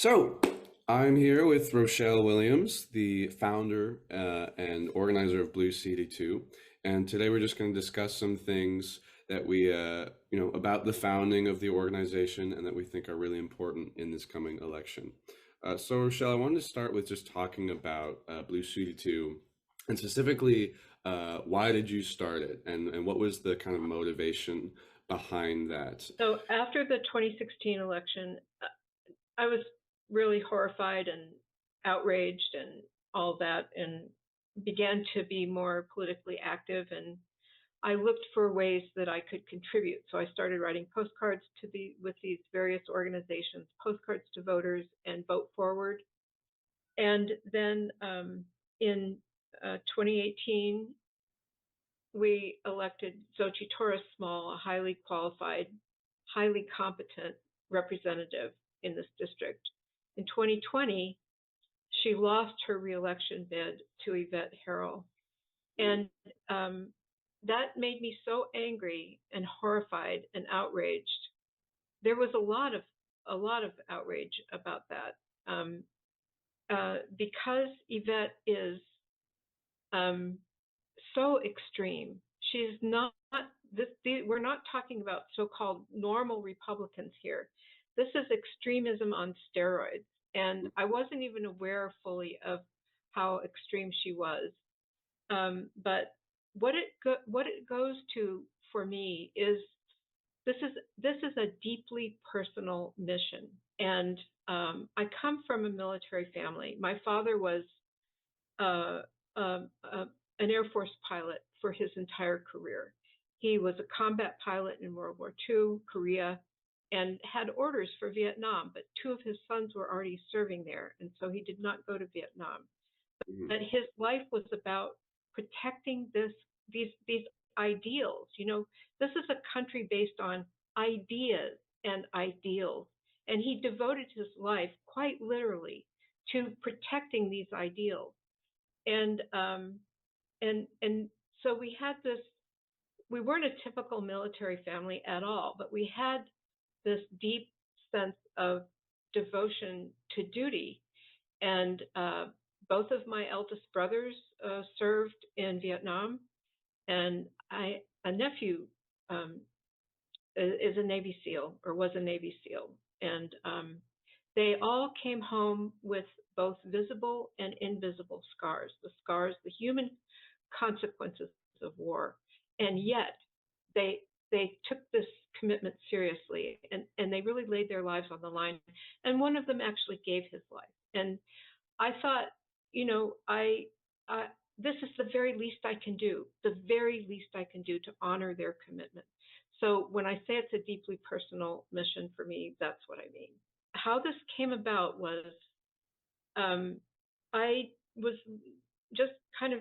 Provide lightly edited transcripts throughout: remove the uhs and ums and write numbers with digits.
So, I'm here with Rochelle Williams, the founder and organizer of Blue CD2, and today we're just going to discuss some things that about the founding of the organization and that we think are really important in this coming election. So, Rochelle, I wanted to start with just talking about Blue CD2 and specifically why did you start it and what was the kind of motivation behind that? So after the 2016 election, I was really horrified and outraged and all that, and began to be more politically active. And I looked for ways that I could contribute. So I started writing postcards with these various organizations, postcards to voters and Vote Forward. And then in 2018, we elected Xochitl Torres Small, a highly qualified, highly competent representative in this district. In 2020, she lost her reelection bid to Yvette Harrell. And that made me so angry and horrified and outraged. There was a lot of outrage about that because Yvette is so extreme. She's not we're not talking about so-called normal Republicans here. This is extremism on steroids, and I wasn't even aware fully of how extreme she was. But what it goes to for me is this is a deeply personal mission, and I come from a military family. My father was uh, an Air Force pilot for his entire career. He was a combat pilot in World War II, Korea, and had orders for Vietnam, but two of his sons were already serving there, and so he did not go to Vietnam. Mhm. But his life was about protecting these ideals. You know, this is a country based on ideas and ideals, and he devoted his life quite literally to protecting these ideals. And and so we had this. We weren't a typical military family at all, but we had this deep sense of devotion to duty. And both of my eldest brothers served in Vietnam, and a nephew is a Navy SEAL, or was a Navy SEAL. And they all came home with both visible and invisible scars, the human consequences of war. And yet they took this commitment seriously, and they really laid their lives on the line. And one of them actually gave his life. And I thought, you know, this is the very least I can do, the very least I can do to honor their commitment. So when I say it's a deeply personal mission for me, that's what I mean. How this came about was I was just kind of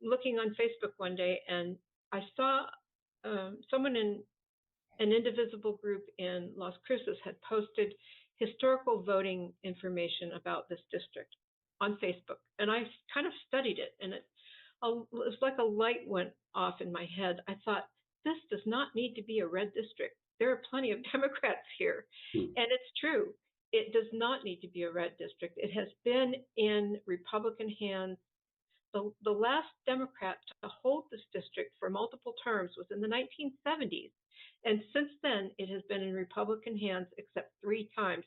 looking on Facebook one day, and I saw someone in an indivisible group in Las Cruces had posted historical voting information about this district on Facebook. And I kind of studied it, and it was like a light went off in my head. I thought, this does not need to be a red district. There are plenty of Democrats here. Hmm. And it's true. It does not need to be a red district. It has been in Republican hands. The last Democrat to hold this district for multiple terms was in the 1970s. And since then, it has been in Republican hands except 3 times,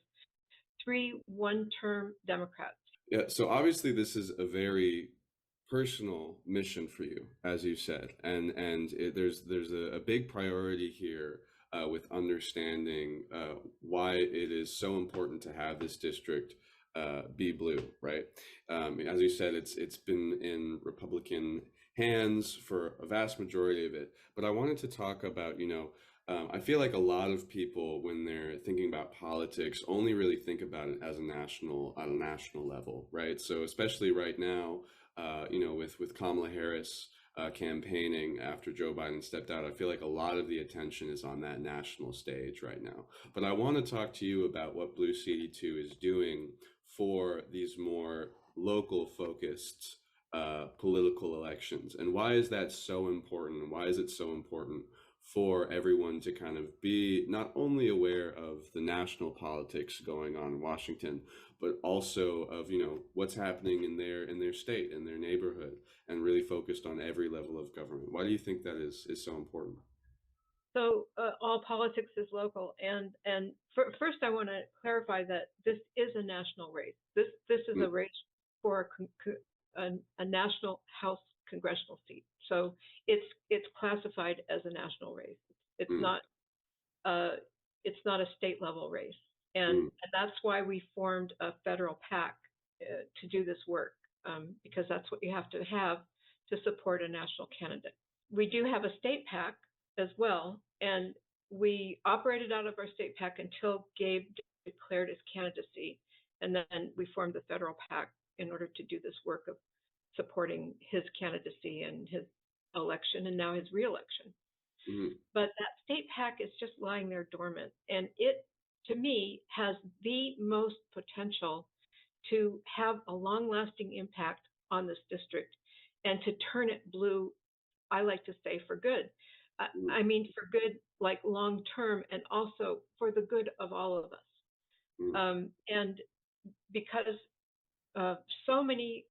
3 one-term Democrats. Yeah, so obviously this is a very personal mission for you, as you said, and there's a big priority here with understanding why it is so important to have this district be blue, right? As you said, it's been in Republican hands for a vast majority of it. But I wanted to talk about, I feel like a lot of people, when they're thinking about politics, only really think about it as on a national level, right? So especially right now, with Kamala Harris campaigning after Joe Biden stepped out, I feel like a lot of the attention is on that national stage right now. But I want to talk to you about what Blue CD2 is doing for these more local focused political elections, and why is that so important? Why is it so important for everyone to kind of be not only aware of the national politics going on in Washington, but also of, what's happening in their state, in their neighborhood, and really focused on every level of government. Why do you think that is so important? So all politics is local, and first I want to clarify that this is a national race. This is a Mm, race for a national House congressional seat. So it's classified as a national race. It's mm, not uh, it's not a state level race, mm, and that's why we formed a federal PAC to do this work, because that's what you have to support a national candidate. We do have a state PAC as well, and we operated out of our state PAC until Gabe declared his candidacy, and then we formed the federal PAC in order to do this work of supporting his candidacy and his election and now his reelection. mm, But that state PAC is just lying there dormant, and it, to me, has the most potential to have a long-lasting impact on this district and to turn it blue. I like to say for good. mm, I mean for good, like long term, and also for the good of all of us. mm, And because uh, so many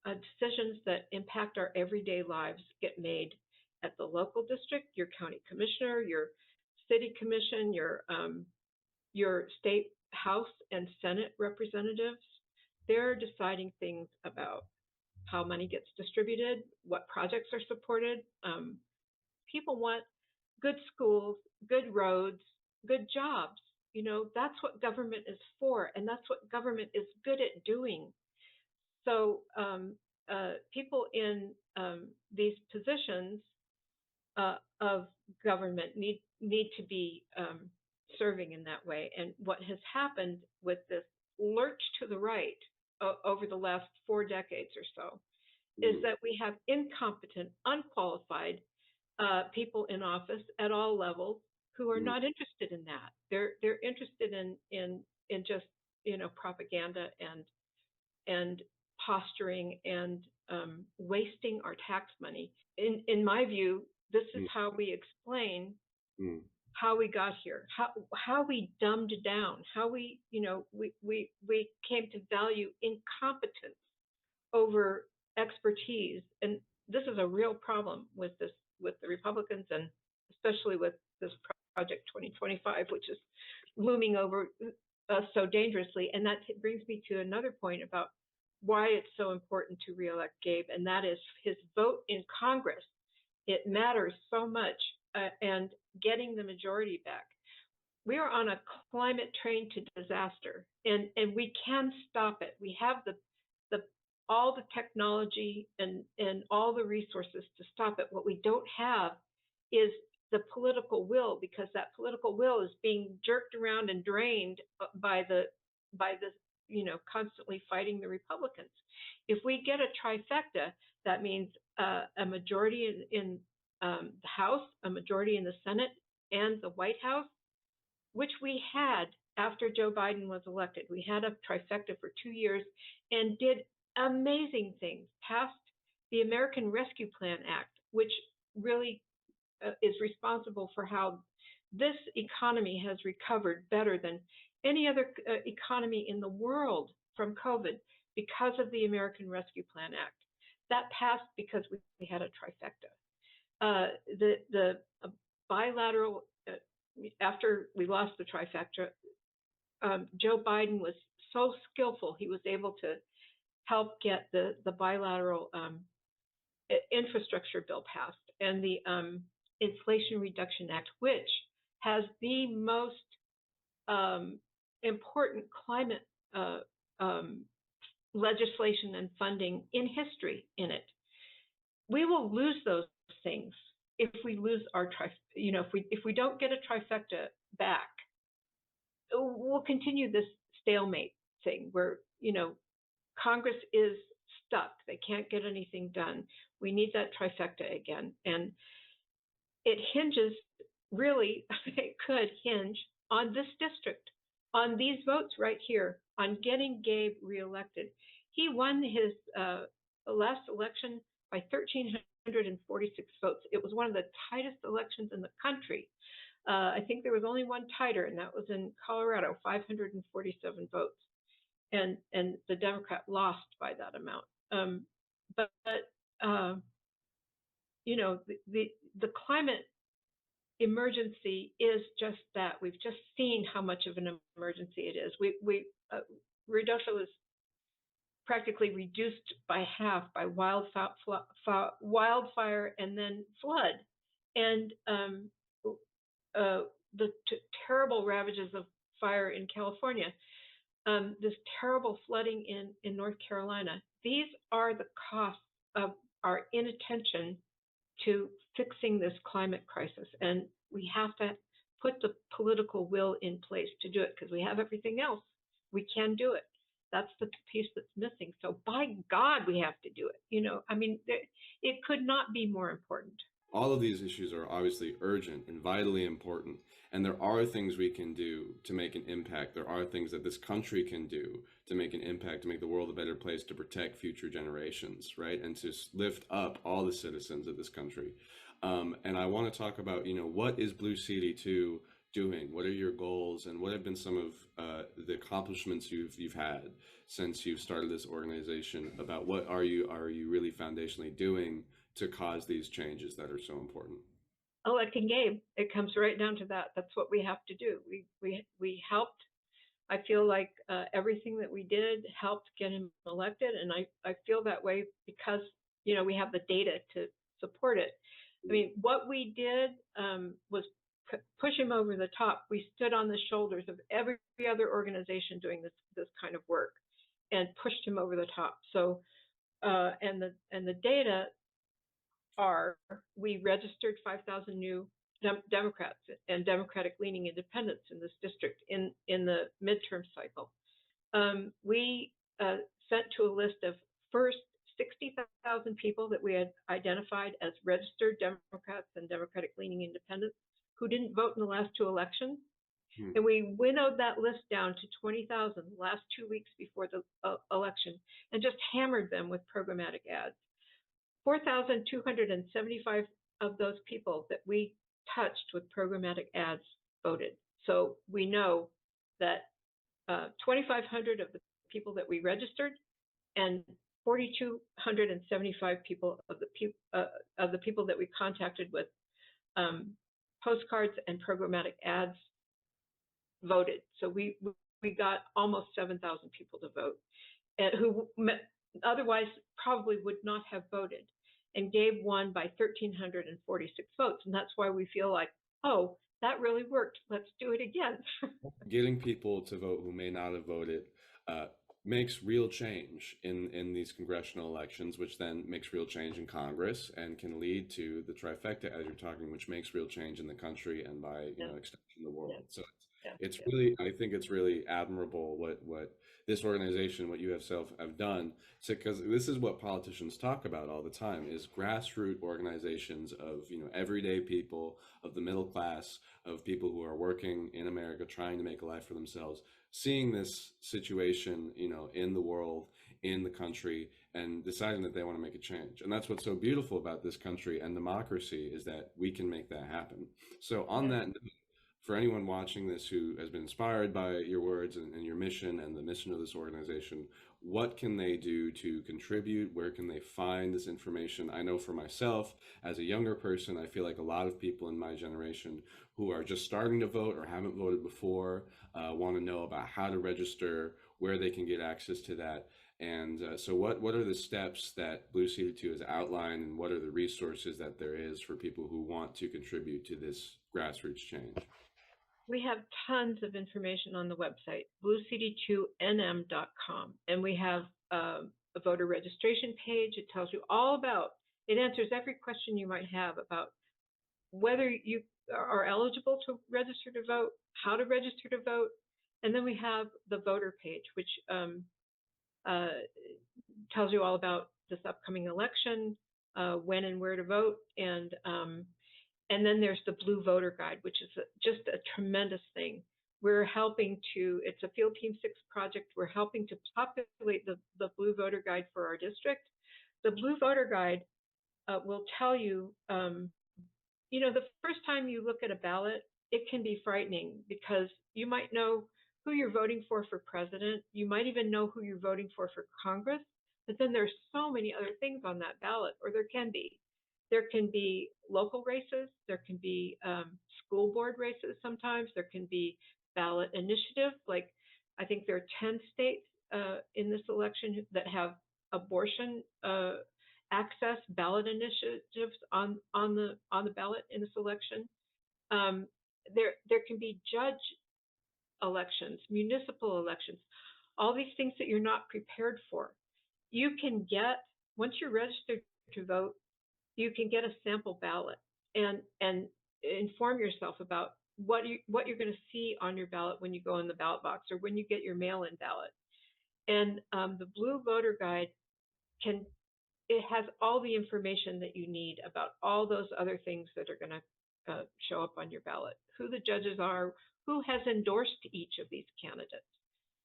decisions that impact our everyday lives get made at the local district, your county commissioner, your city commission, your state house and senate representatives. They're deciding things about how money gets distributed, what projects are supported. People want good schools, good roads, good jobs. That's what government is for, and that's what government is good at doing. So people in these positions of government need to be serving in that way. And what has happened with this lurch to the right over the last 4 decades or so is mm, that we have incompetent, unqualified people in office at all levels who are mm, not interested in that. They're interested in just propaganda and posturing and wasting our tax money. In my view, this is mm, how we explain mm, how we got here, how we dumbed down, how we came to value incompetence over expertise. And this is a real problem with the Republicans, and especially with this Project 2025, which is looming over us so dangerously. And that brings me to another point about why it's so important to reelect Gabe, and that is his vote in Congress. It matters so much, and getting the majority back. We are on a climate train to disaster, and we can stop it. We have the all the technology and all the resources to stop it. What we don't have is the political will, because that political will is being jerked around and drained by the constantly fighting the Republicans. If we get a trifecta, that means a majority in the House, a majority in the Senate, and the White House, which we had after Joe Biden was elected. We had a trifecta for 2 years and did amazing things, passed the American Rescue Plan Act, which really is responsible for how this economy has recovered better than any other economy in the world from COVID because of the American Rescue Plan Act. That passed because we had a trifecta. The bilateral, after we lost the trifecta, Joe Biden was so skillful, he was able to help get the bilateral infrastructure bill passed, and the Inflation Reduction Act, which has the most important climate legislation and funding in history in it. We will lose those things if we lose our if we don't get a trifecta back. We'll continue this stalemate thing where Congress is stuck. They can't get anything done. We need that trifecta again. And it hinges, really, it could hinge on this district, on these votes right here, on getting Gabe reelected. He won his last election by 1,300 546 votes. It was one of the tightest elections in the country. I think there was only one tighter, and that was in Colorado, 547 votes. And the Democrat lost by that amount. But you know, the climate emergency is just that. We've just seen how much of an emergency it is. Ruidoso was practically reduced by half by wildfire and then flood, and the terrible ravages of fire in California, this terrible flooding in North Carolina. These are the costs of our inattention to fixing this climate crisis, and we have to put the political will in place to do it, because we have everything else. We can do it. That's the piece that's missing. So by God, we have to do it. You know, I mean, it could not be more important. All of these issues are obviously urgent and vitally important, and there are things we can do to make an impact. There are things that this country can do to make an impact, to make the world a better place, to protect future generations, right? And to lift up all the citizens of this country. And I want to talk about, you know, what is Blue CD2 doing? What are your goals, and what have been some of the accomplishments you've had since you've started this organization? About what are you really foundationally doing to cause these changes that are so important? Electing Gabe, it comes right down to that. That's what we have to do. We helped. I feel like everything that we did helped get him elected, and I feel that way because, you know, we have the data to support it. I mean, what we did was push him over the top. We stood on the shoulders of every other organization doing this kind of work, and pushed him over the top. So, and the data are, we registered 5,000 new Democrats and Democratic-leaning independents in this district in the midterm cycle. We sent to a list of first 60,000 people that we had identified as registered Democrats and Democratic-leaning independents who didn't vote in the last two elections. And we winnowed that list down to 20,000 the last 2 weeks before the election, and just hammered them with programmatic ads. 4,275 of those people that we touched with programmatic ads voted. So we know that 2,500 of the people that we registered, and 4,275 people of the people that we contacted with postcards and programmatic ads voted. So we got almost 7,000 people to vote, and who otherwise probably would not have voted. And Gabe won by 1,346 votes. And that's why we feel like, oh, that really worked. Let's do it again. Getting people to vote who may not have voted makes real change in these congressional elections, which then makes real change in Congress and can lead to the trifecta, as you're talking, which makes real change in the country and by extension the world. So it's really, I think it's really admirable what this organization, what you have done, because this is what politicians talk about all the time, is grassroots organizations of, you know, everyday people, of the middle class, of people who are working in America, trying to make a life for themselves, seeing this situation, you know, in the world, in the country, and deciding that they want to make a change. And that's what's so beautiful about this country and democracy, is that we can make that happen. So on that note, for anyone watching this who has been inspired by your words and your mission and the mission of this organization, what can they do to contribute? Where can they find this information? I know for myself, as a younger person, I feel like a lot of people in my generation who are just starting to vote or haven't voted before want to know about how to register, where they can get access to that. And so what are the steps that Blue CD2 has outlined, and what are the resources that there is for people who want to contribute to this grassroots change? We have tons of information on the website, bluecd2nm.com, and we have a voter registration page. It tells you all about, it answers every question you might have about whether you are eligible to register to vote, how to register to vote, and then we have the voter page, which tells you all about this upcoming election, when and where to vote, and then there's the Blue Voter Guide, which is just a tremendous thing. We're helping to, it's a Field Team 6 project. We're helping to populate the Blue Voter Guide for our district. The Blue Voter Guide will tell you, the first time you look at a ballot, it can be frightening because you might know who you're voting for president. You might even know who you're voting for Congress. But then there's so many other things on that ballot, or there can be. There can be local races. There can be school board races sometimes. There can be ballot initiatives. Like I think there are 10 states in this election that have abortion access ballot initiatives on the ballot in this election. There can be judge elections, municipal elections, all these things that you're not prepared for. You can get, once you're registered to vote, you can get a sample ballot and inform yourself about what you're going to see on your ballot when you go in the ballot box or when you get your mail-in ballot. And the Blue Voter Guide it has all the information that you need about all those other things that are going to show up on your ballot, who the judges are, who has endorsed each of these candidates.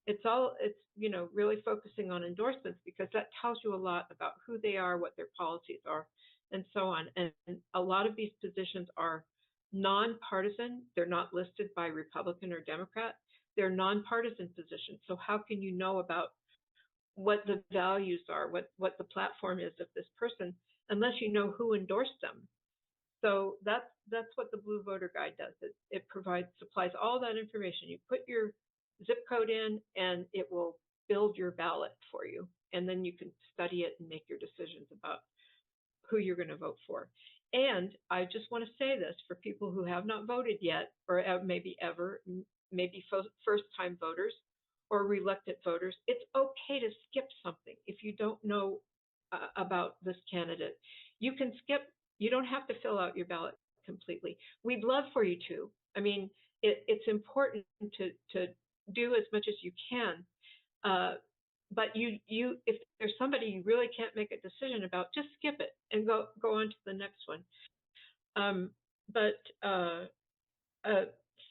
It's really focusing on endorsements because that tells you a lot about who they are, what their policies are, and so on. And a lot of these positions are nonpartisan. They're not listed by Republican or Democrat. They're nonpartisan positions. So how can you know about what the values are, what the platform is of this person, unless you know who endorsed them? So that's what the Blue Voter Guide does. It supplies all that information. You put your zip code in, and it will build your ballot for you, and then you can study it and make your decisions about who you're going to vote for. And I just want to say this for people who have not voted yet, or maybe ever, maybe first-time voters or reluctant voters, it's okay to skip something if you don't know about this candidate. You can skip. You don't have to fill out your ballot completely. We'd love for you to. I mean, it's important to do as much as you can. But if there's somebody you really can't make a decision about, just skip it and go on to the next one.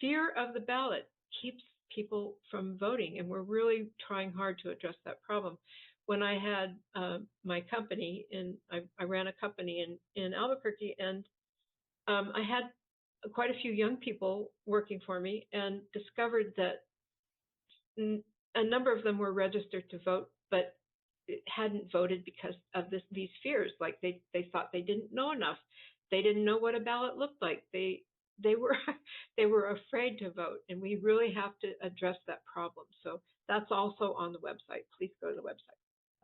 Fear of the ballot keeps people from voting, and we're really trying hard to address that problem. When I had my company, I ran a company in Albuquerque, and I had quite a few young people working for me, and discovered that a number of them were registered to vote, but hadn't voted because of these fears. Like they thought they didn't know enough. They didn't know what a ballot looked like. They were afraid to vote, and we really have to address that problem. So that's also on the website. Please go to the website.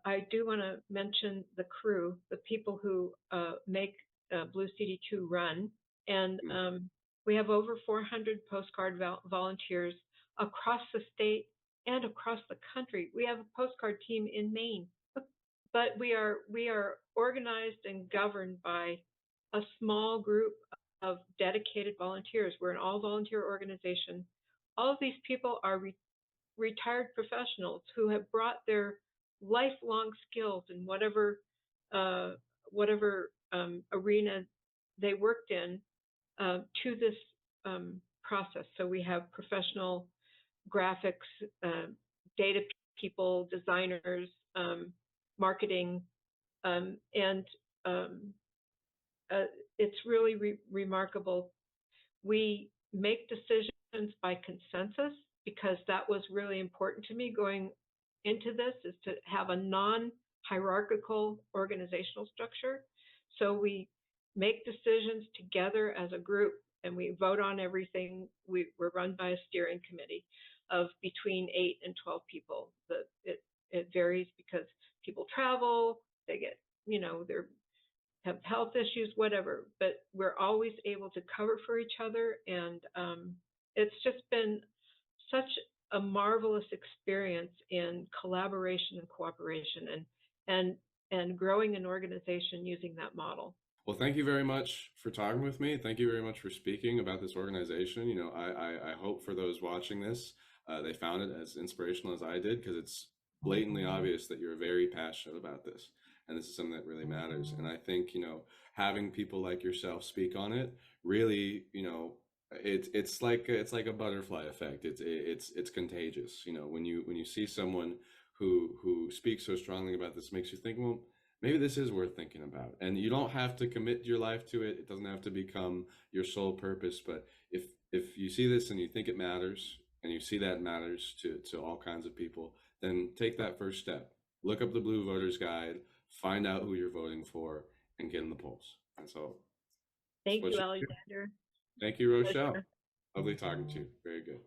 I do want to mention the crew, the people who make Blue CD2 run, and we have over 400 postcard volunteers across the state and across the country. We have a postcard team in Maine, but we are organized and governed by a small group of dedicated volunteers. We're an all-volunteer organization. All of these people are retired professionals who have brought their lifelong skills in whatever arena they worked in to this process. So we have professional graphics, data people, designers, marketing, and it's really remarkable. We make decisions by consensus because that was really important to me going into this, is to have a non-hierarchical organizational structure. So we make decisions together as a group, and we vote on everything. We're run by a steering committee of between 8 and 12 people. It varies because people travel, they get, they have health issues, whatever, but we're always able to cover for each other. And it's just been such a marvelous experience in collaboration and cooperation and growing an organization using that model. Well, thank you very much for talking with me. Thank you very much for speaking about this organization. I hope for those watching this, they found it as inspirational as I did, because it's blatantly obvious that you're very passionate about this, and this is something that really matters. And I think, having people like yourself speak on it really, it's like a butterfly effect. It's contagious. When you see someone who speaks so strongly about this, makes you think, well, maybe this is worth thinking about. And you don't have to commit your life to it. It doesn't have to become your sole purpose. But if you see this and you think it matters, and you see that matters to all kinds of people, then take that first step. Look up the Blue Voters Guide, find out who you're voting for, and get in the polls. And so that's Thank what you, you do. Alexander. Thank you, Rochelle. Pleasure. Lovely talking to you. Very good.